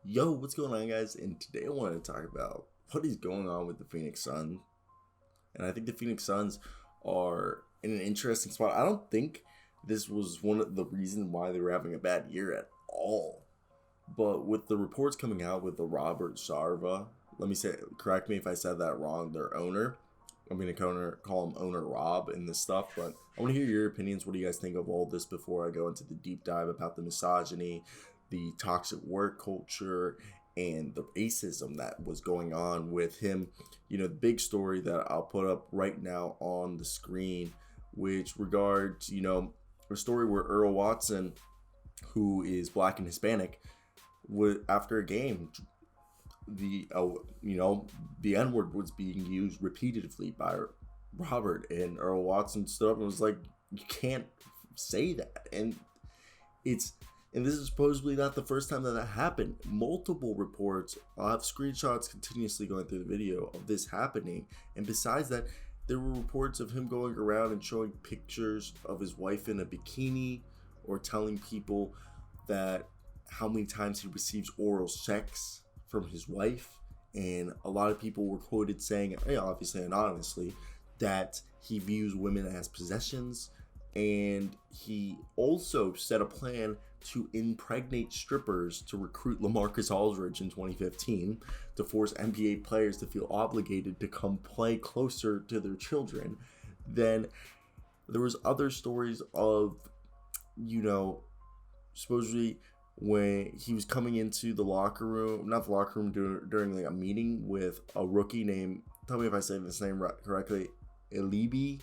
Yo, what's going on, guys? And today I wanted to talk about what is going on with the Phoenix Suns. And I think the Phoenix Suns are in an interesting spot. I don't think this was one of the reasons why they were having a bad year at all. But with the reports coming out with the Robert Sarver, correct me if I said that wrong, their owner. I'm going to call him Owner Rob in this stuff, but I want to hear your opinions. What do you guys think of all this before I go into the deep dive about the misogyny, the toxic work culture, and the racism that was going on with him? The big story that I'll put up right now on the screen, which regards, a story where Earl Watson, who is black and Hispanic, after a game, the N-word was being used repeatedly by Robert, and Earl Watson stood up and was like, you can't say that. And this is supposedly not the first time that happened. Multiple reports, I'll have screenshots continuously going through the video of this happening. And besides that, there were reports of him going around and showing pictures of his wife in a bikini, or telling people that how many times he receives oral sex from his wife. And a lot of people were quoted saying, obviously anonymously, that he views women as possessions. And he also set a plan to impregnate strippers to recruit LaMarcus Aldridge in 2015 to force NBA players to feel obligated to come play closer to their children. Then there was other stories of, supposedly when he was coming into the locker room, not the locker room, during like a meeting with a rookie named, tell me if I say this name correctly, Elibi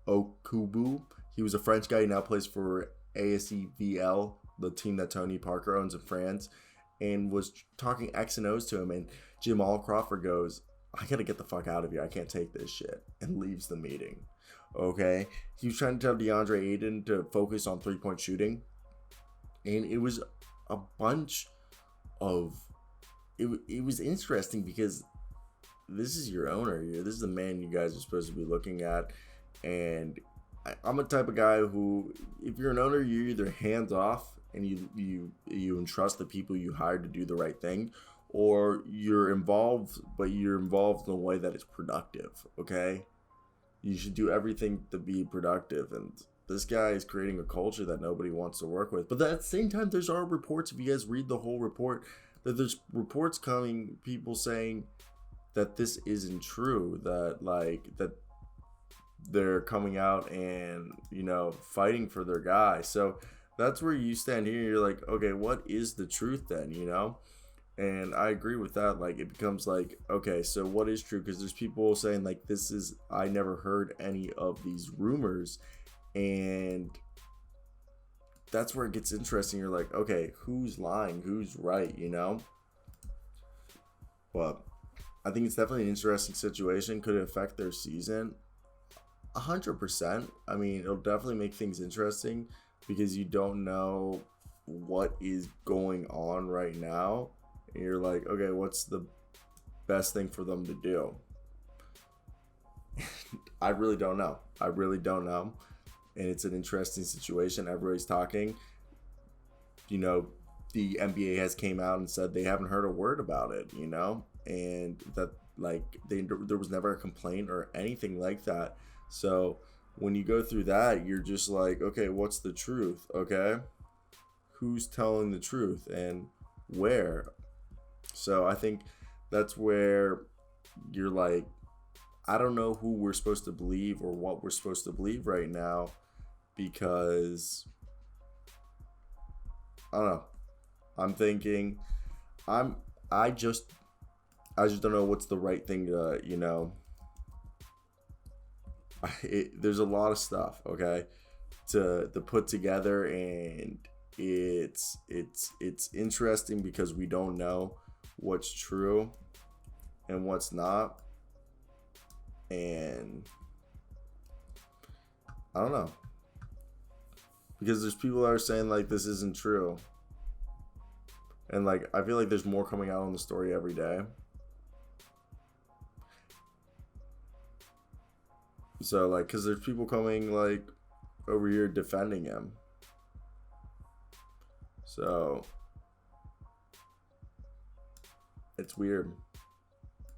Okubu. He was a French guy. He now plays for ASEVL, the team that Tony Parker owns in France, and was talking X and O's to him. And Jim Crawford goes, I gotta get the fuck out of here. I can't take this shit, and leaves the meeting. Okay? He was trying to tell DeAndre Ayton to focus on three-point shooting. And it was a bunch of... It was interesting because this is your owner. This is the man you guys are supposed to be looking at. And I'm a type of guy who, if you're an owner, you're either hands off and you entrust the people you hired to do the right thing, or you're involved, but you're involved in a way that is productive. Okay, you should do everything to be productive, and this guy is creating a culture that nobody wants to work with. But at the same time, there's our reports. If you guys read the whole report, that there's reports coming, people saying that this isn't true, that they're coming out and fighting for their guy. So that's where you stand here. You're like, okay, what is the truth then? And I agree with that. Like, it becomes like, okay, so what is true? Because there's people saying like, I never heard any of these rumors. And that's where it gets interesting. You're like, okay, who's lying? Who's right? But I think it's definitely an interesting situation. Could it affect their season? 100%. I mean, it'll definitely make things interesting because you don't know what is going on right now. And you're like, okay, what's the best thing for them to do? I really don't know. And it's an interesting situation. Everybody's talking. The NBA has came out and said they haven't heard a word about it, and that there was never a complaint or anything like that. So when you go through that, you're just like, okay, what's the truth? Okay, who's telling the truth and where? So I think that's where you're like, I don't know who we're supposed to believe or what we're supposed to believe right now, because I don't know. I'm thinking, I just don't know what's the right thing to, there's a lot of stuff, okay, to put together, and it's interesting because we don't know what's true and what's not. And I don't know, because there's people that are saying like this isn't true, and like I feel like there's more coming out on the story every day. So like, because there's people coming like over here defending him. So It's weird.